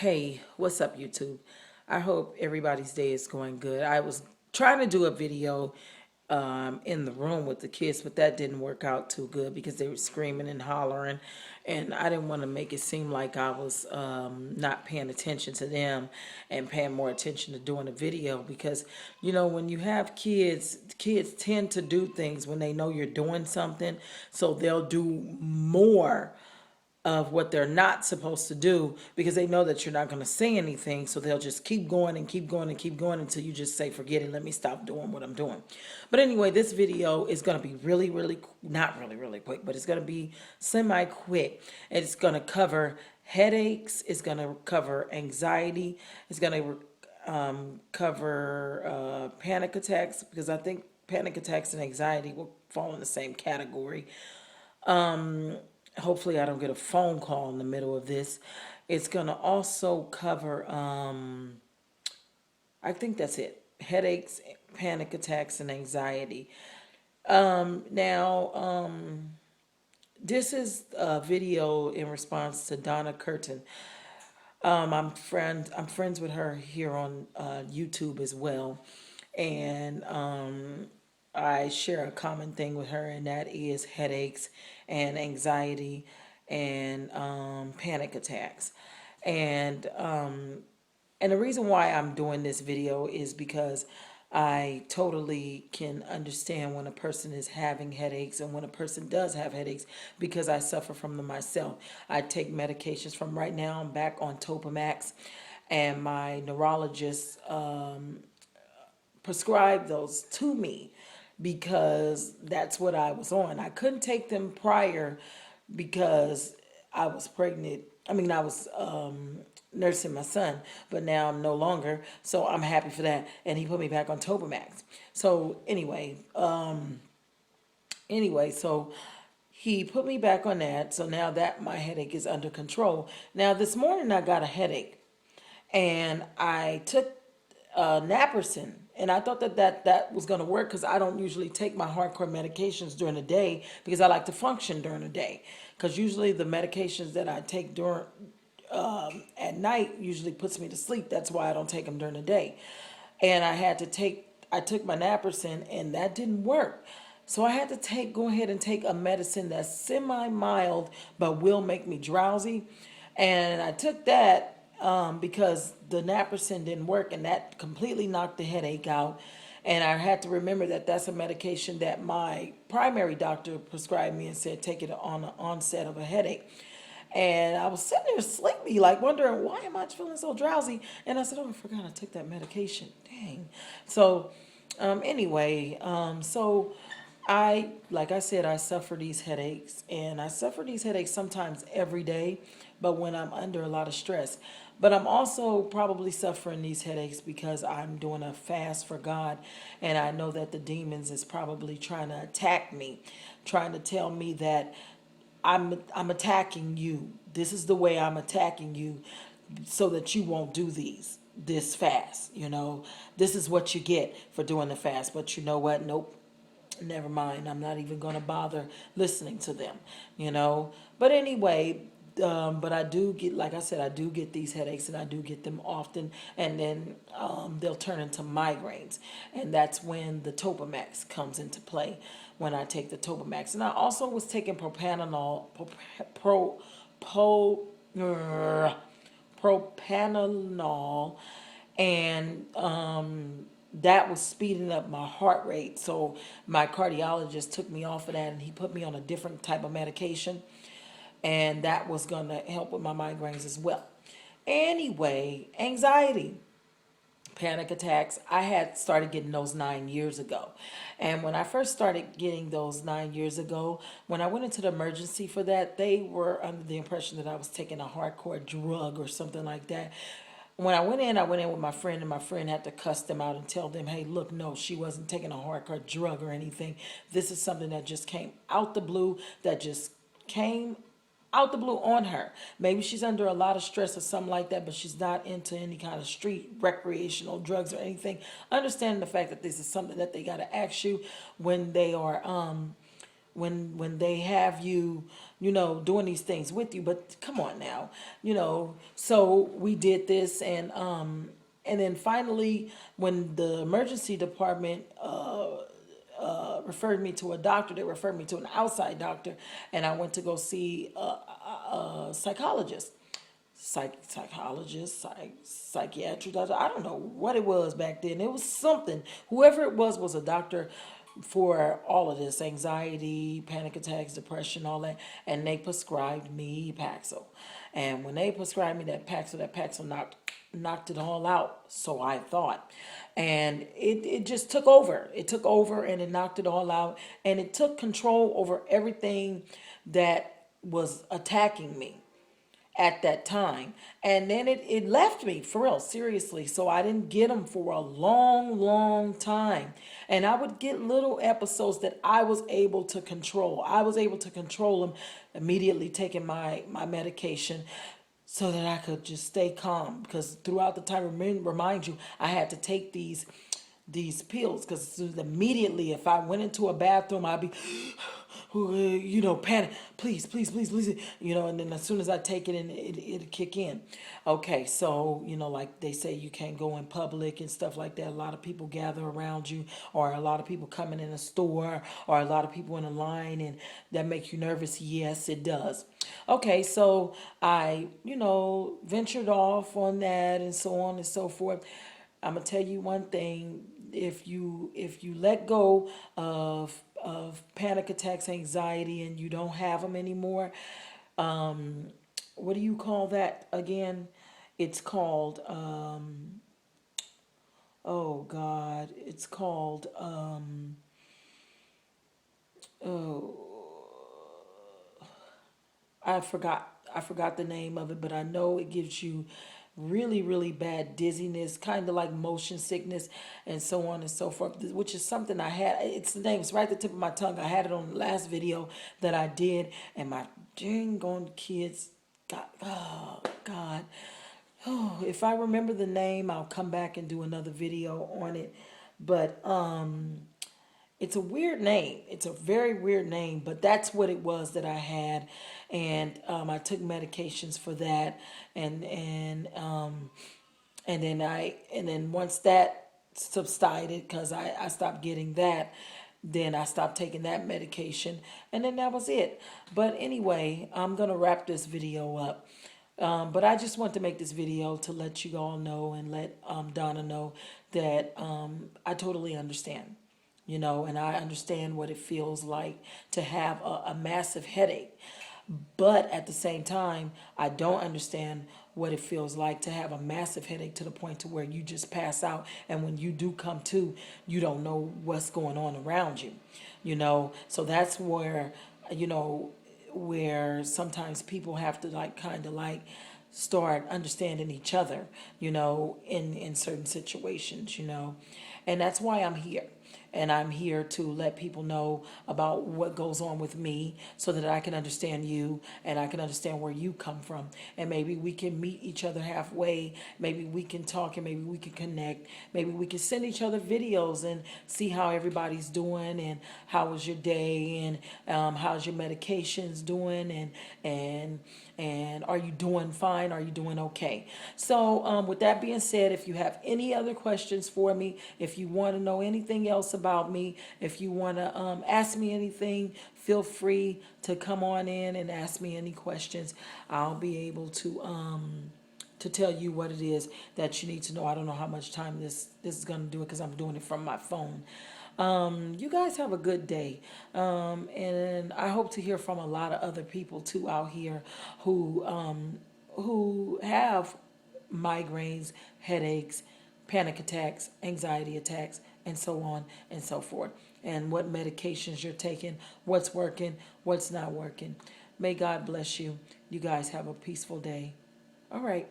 Hey, what's up, YouTube? I hope everybody's day is going good. I was trying to do a video in the room with the kids, but that didn't work out too good because they were screaming and hollering, and I didn't want to make it seem like I was not paying attention to them and paying more attention to doing a video because, when you have kids, kids tend to do things when they know you're doing something, so they'll do more of what they're not supposed to do because they know that you're not going to say anything. So they'll just keep going and keep going and keep going until you just say, forget it, let me stop doing what I'm doing. But anyway, this video is going to be not really quick, but it's going to be semi quick. It's going to cover headaches. It's going to cover anxiety. It's going to cover panic attacks, because I think panic attacks and anxiety will fall in the same category. Hopefully I don't get a phone call in the middle of this. It's going to also cover, I think that's it, headaches, panic attacks, and anxiety. Now, this is a video in response to Donna Curtin. I'm friends with her here on YouTube as well. And I share a common thing with her, and that is headaches and anxiety and panic attacks. And the reason why I'm doing this video is because I totally can understand when a person is having headaches and when a person does have headaches, because I suffer from them myself. I take medications from right now. I'm back on Topamax, and my neurologist prescribed those to me because that's what I was on. I couldn't take them prior because I was pregnant. I was nursing my son, but now I'm no longer. So I'm happy for that. And he put me back on Topamax. So so he put me back on that. So now that my headache is under control. Now this morning I got a headache, and I took naproxen, and I thought that was going to work because I don't usually take my hardcore medications during the day because I like to function during the day, because usually the medications that I take during at night usually puts me to sleep. That's why I don't take them during the day. And I took my naproxen, and that didn't work. So I had to go ahead and take a medicine that's semi-mild but will make me drowsy. And I took that because the naproxen didn't work, and that completely knocked the headache out. And I had to remember that that's a medication that my primary doctor prescribed me and said take it on the onset of a headache. And I was sitting there sleepy, like wondering, why am I feeling so drowsy? And I said, oh, I forgot I took that medication. Dang. So like I said, I suffer these headaches, and I suffer these headaches sometimes every day, but when I'm under a lot of stress. But I'm also probably suffering these headaches because I'm doing a fast for God, and I know that the demons is probably trying to attack me, trying to tell me that I'm attacking you. This is the way I'm attacking you so that you won't do this fast. This is what you get for doing the fast. But you know what? Nope. Never mind. I'm not even going to bother listening to them. But anyway, but I do get, like I said, I do get these headaches, and I do get them often, and then they'll turn into migraines, and that's when the Topamax comes into play, when I take the Topamax. And I also was taking propranolol, and that was speeding up my heart rate. So my cardiologist took me off of that, and he put me on a different type of medication, and that was going to help with my migraines as well. Anyway, anxiety, panic attacks, I had started getting those 9 years ago. And when I first started getting those 9 years ago, when I went into the emergency for that, they were under the impression that I was taking a hardcore drug or something like that. When I went in with my friend, and my friend had to cuss them out and tell them, hey, look, no, she wasn't taking a hardcore drug or anything. This is something that just came out the blue, on her. Maybe she's under a lot of stress or something like that, but she's not into any kind of street recreational drugs or anything. Understanding the fact that this is something that they got to ask you when they are when they have you, doing these things with you. But come on now, So we did this, and then finally, when the emergency department referred me to a doctor, they referred me to an outside doctor, and I went to go see a psychologist, psychiatrist. I don't know what it was back then. It was something. Whoever it was a doctor for all of this anxiety, panic attacks, depression, all that, and they prescribed me Paxil. And when they prescribed me that Paxil knocked it all out. So I thought. And it just took over. It took over and it knocked it all out. And it took control over everything that was attacking me at that time. And then it left me for real, seriously. So I didn't get them for a long, long time. And I would get little episodes that I was able to control. I was able to control them immediately taking my medication so that I could just stay calm. Because throughout the time, remind you, I had to take these pills because immediately if I went into a bathroom, I'd be, panic, please, please, please, please, and then as soon as I take it in, it'll kick in. Okay, so, like they say, you can't go in public and stuff like that. A lot of people gather around you, or a lot of people coming in a store, or a lot of people in a line, and that makes you nervous. Yes, it does. Okay, so I, ventured off on that and so on and so forth. I'm gonna tell you one thing. If you let go of panic attacks, anxiety, and you don't have them anymore, what do you call that again? It's called oh God, it's called oh I forgot the name of it, but I know it gives you really, really bad dizziness, kind of like motion sickness, and so on and so forth, which is something I had. It's the name, it's right at the tip of my tongue. I had it on the last video that I did, and my dang gone kids got, oh, God. Oh, if I remember the name, I'll come back and do another video on it. But it's a weird name. It's a very weird name, but that's what it was that I had, and I took medications for that, and and then once that subsided, because I stopped getting that, then I stopped taking that medication, and then that was it. But anyway, I'm gonna wrap this video up. But I just want to make this video to let you all know and let Donna know that I totally understand, and I understand what it feels like to have a massive headache. But at the same time, I don't understand what it feels like to have a massive headache to the point to where you just pass out, and when you do come to, you don't know what's going on around you. So that's you know, where sometimes people have to like kind of like start understanding each other, in certain situations, and that's why I'm here. And I'm here to let people know about what goes on with me so that I can understand you and I can understand where you come from. And maybe we can meet each other halfway. Maybe we can talk and maybe we can connect. Maybe we can send each other videos and see how everybody's doing and how was your day and how's your medications doing and are you doing fine? Are you doing okay? So with that being said, if you have any other questions for me, if you want to know anything else about me, if you want to ask me anything, feel free to come on in and ask me any questions. I'll be able to tell you what it is that you need to know. I don't know how much time this is going to do it because I'm doing it from my phone. You guys have a good day. And I hope to hear from a lot of other people too out here who have migraines, headaches, panic attacks, anxiety attacks, and so on and so forth. And what medications you're taking, what's working, what's not working. May God bless you. You guys have a peaceful day. All right.